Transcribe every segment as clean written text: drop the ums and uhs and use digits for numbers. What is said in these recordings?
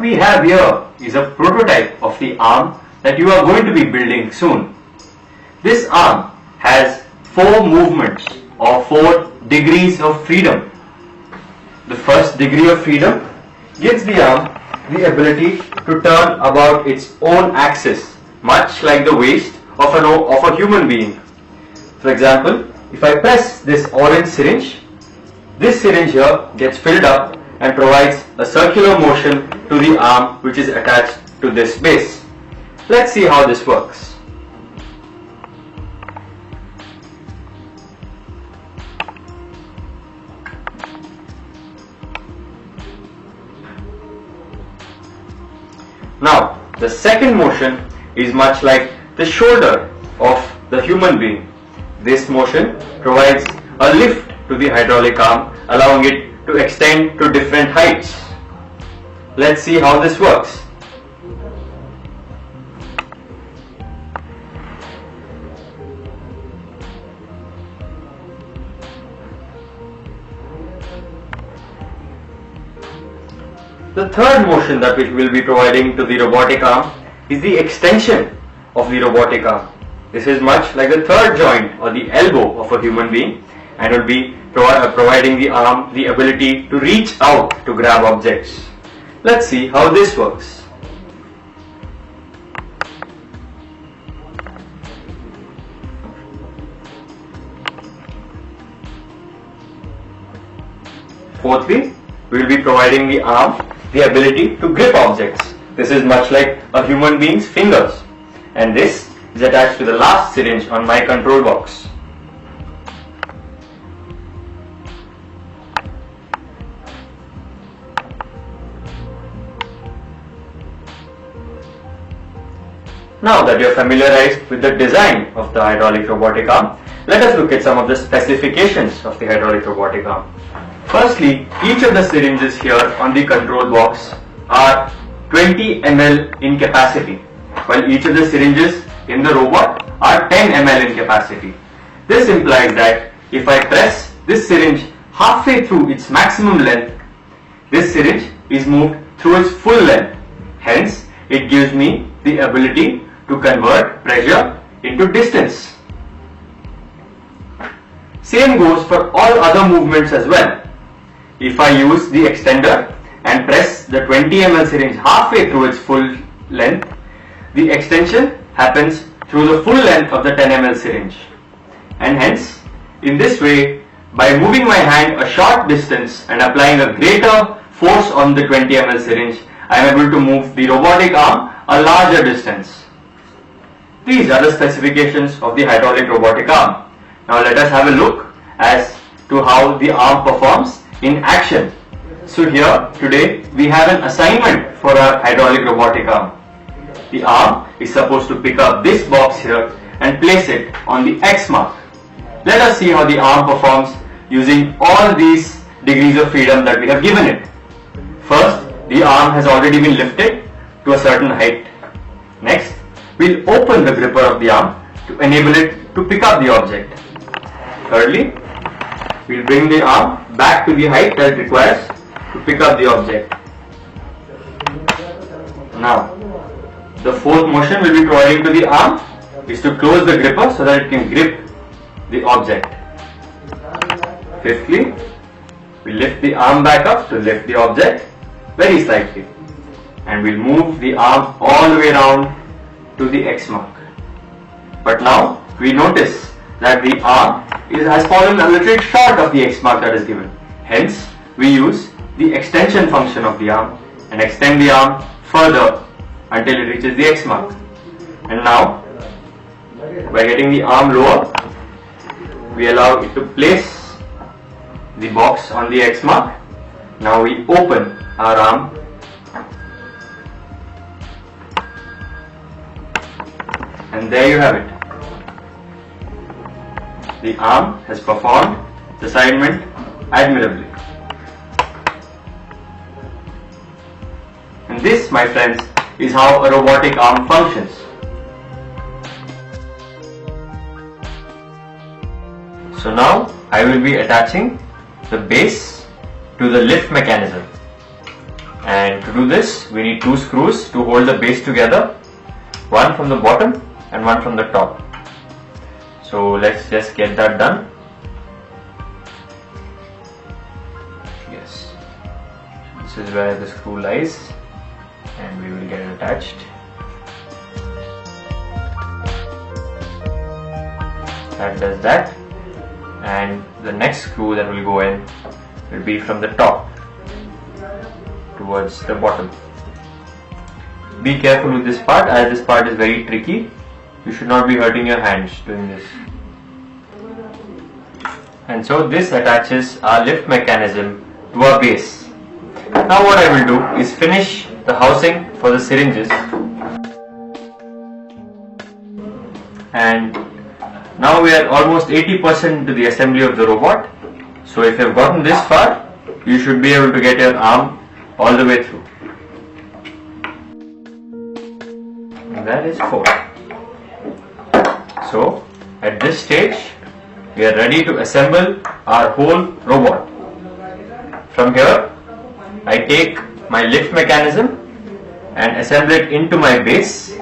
we have here is a prototype of the arm that you are going to be building soon. This arm has 4 movements or 4 degrees of freedom. The first degree of freedom gives the arm the ability to turn about its own axis, much like the waist of a human being. For example, if I press this orange syringe, this syringe here gets filled up and provides a circular motion to the arm which is attached to this base. Let's see how this works. Now, the second motion is much like the shoulder of the human being. This motion provides a lift to the hydraulic arm, allowing it to extend to different heights. Let's see how this works. The third motion that we will be providing to the robotic arm is the extension of the robotic arm. This is much like the third joint or the elbow of a human being, and will be providing the arm the ability to reach out to grab objects. Let's see how this works. Fourthly, we will be providing the arm the ability to grip objects. This is much like a human being's fingers, and this is attached to the last syringe on my control box. Now that you are familiarized with the design of the hydraulic robotic arm, let us look at some of the specifications of the hydraulic robotic arm. Firstly, each of the syringes here on the control box are 20 ml in capacity, while each of the syringes in the robot are 10 ml in capacity. This implies that if I press this syringe halfway through its maximum length, this syringe is moved through its full length. Hence, it gives me the ability to convert pressure into distance. Same goes for all other movements as well. If I use the extender and press the 20 ml syringe halfway through its full length, the extension happens through the full length of the 10 ml syringe. And hence, in this way, by moving my hand a short distance and applying a greater force on the 20 ml syringe, I am able to move the robotic arm a larger distance. These are the specifications of the hydraulic robotic arm. Now let us have a look as to how the arm performs in action. So here today we have an assignment for our hydraulic robotic arm. The arm is supposed to pick up this box here and place it on the X mark. Let us see how the arm performs using all these degrees of freedom that we have given it. First, the arm has already been lifted to a certain height. Next, we'll open the gripper of the arm to enable it to pick up the object. Thirdly, we'll bring the arm back to the height that it requires to pick up the object. Now, the fourth motion we'll be providing to the arm is to close the gripper so that it can grip the object. Fifthly, we lift the arm back up to lift the object very slightly, and we'll move the arm all the way around to the X mark. But now we notice that the arm has fallen a little short of the X mark that is given. Hence, we use the extension function of the arm and extend the arm further until it reaches the X mark. And now, by getting the arm lower, we allow it to place the box on the X mark. Now we open our arm and there you have it. The arm has performed the assignment admirably. And this, my friends, is how a robotic arm functions. So now I will be attaching the base to the lift mechanism. And to do this, we need 2 screws to hold the base together, one from the bottom and one from the top. So let's just get that done. Yes, this is where the screw lies, and we will get it attached. That does that, and the next screw that will go in will be from the top towards the bottom. Be careful with this part, as this part is very tricky. You should not be hurting your hands doing this. And so this attaches our lift mechanism to our base. Now what I will do is finish the housing for the syringes. And now we are almost 80% to the assembly of the robot. So if you have gotten this far, you should be able to get your arm all the way through. And that is 4. So at this stage, we are ready to assemble our whole robot. From here, I take my lift mechanism and assemble it into my base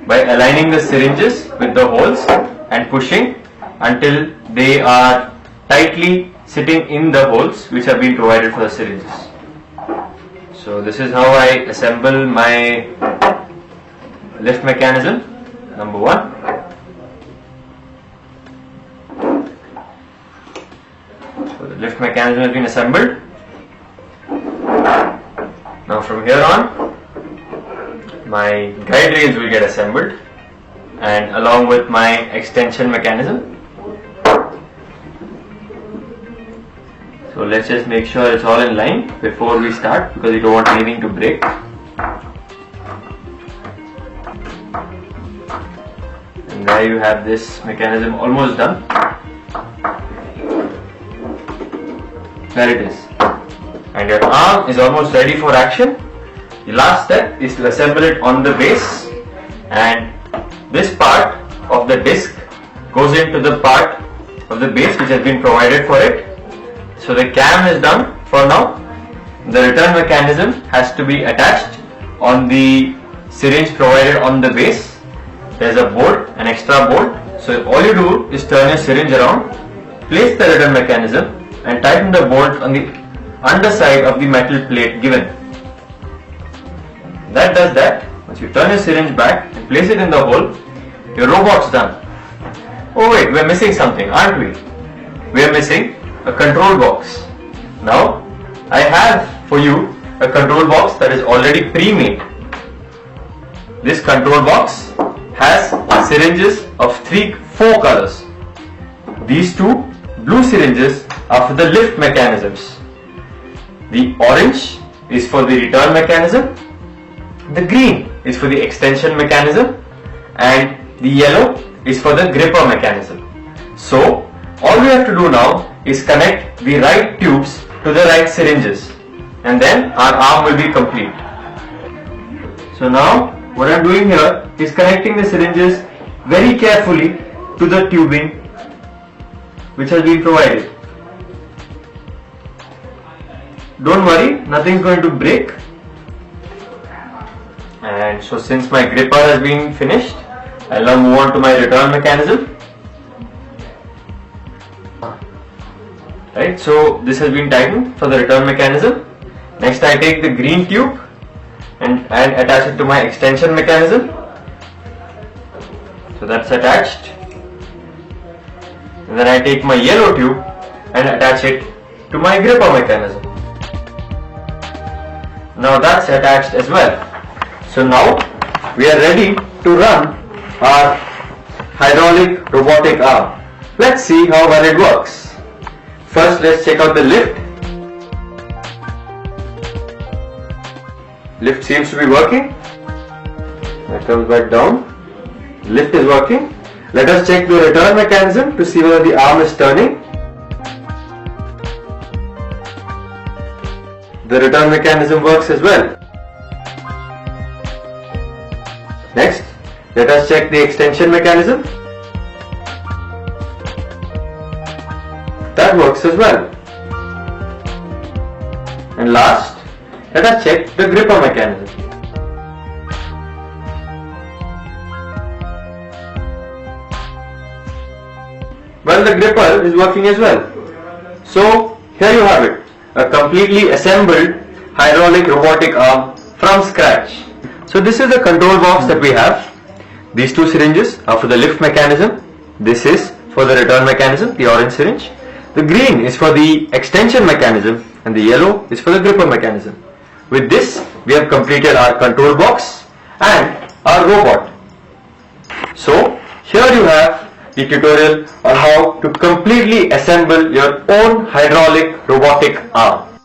by aligning the syringes with the holes and pushing until they are tightly sitting in the holes which have been provided for the syringes. So this is how I assemble my lift mechanism, number 1. So the lift mechanism has been assembled. Now from here on, my guide rails will get assembled, and along with my extension mechanism. So let's just make sure it's all in line before we start, because we don't want anything to break. And there you have this mechanism almost done. There it is. And your arm is almost ready for action. The last step is to assemble it on the base, and this part of the disc goes into the part of the base which has been provided for it. So the cam is done for now. The return mechanism has to be attached on the syringe provided on the base. There's a bolt, an extra bolt. So all you do is turn your syringe around, place the return mechanism, and tighten the bolt on the underside of the metal plate given. That does that. Once you turn your syringe back and place it in the hole, your robot's done. Oh wait, we're missing something, aren't we? We're missing a control box. Now, I have for you a control box that is already pre-made. This control box has syringes of 4 colors. These 2 blue syringes are for the lift mechanisms. The orange is for the return mechanism. The green is for the extension mechanism, and the yellow is for the gripper mechanism. So all we have to do now is connect the right tubes to the right syringes, and then our arm will be complete. So now what I am doing here is connecting the syringes very carefully to the tubing which has been provided. Don't worry, nothing is going to break. And so since my gripper has been finished, I'll now move on to my return mechanism. Right, so this has been tightened for the return mechanism. Next I take the green tube and attach it to my extension mechanism. So that's attached. And then I take my yellow tube and attach it to my gripper mechanism. Now that's attached as well. So now we are ready to run our hydraulic robotic arm. Let's see how well it works. First, let's check out the lift. Lift seems to be working. It comes back down. Lift is working. Let us check the return mechanism to see whether the arm is turning. The return mechanism works as well. Next, let us check the extension mechanism. That works as well. And last, Let us check the gripper mechanism. Well, the gripper is working as well. So here you have it, a completely assembled hydraulic robotic arm from scratch. So this is the control box that we have. These two syringes are for the lift mechanism. This is for the return mechanism, the orange syringe. The green is for the extension mechanism and the yellow is for the gripper mechanism. With this, we have completed our control box and our robot. So here you have the tutorial on how to completely assemble your own hydraulic robotic arm.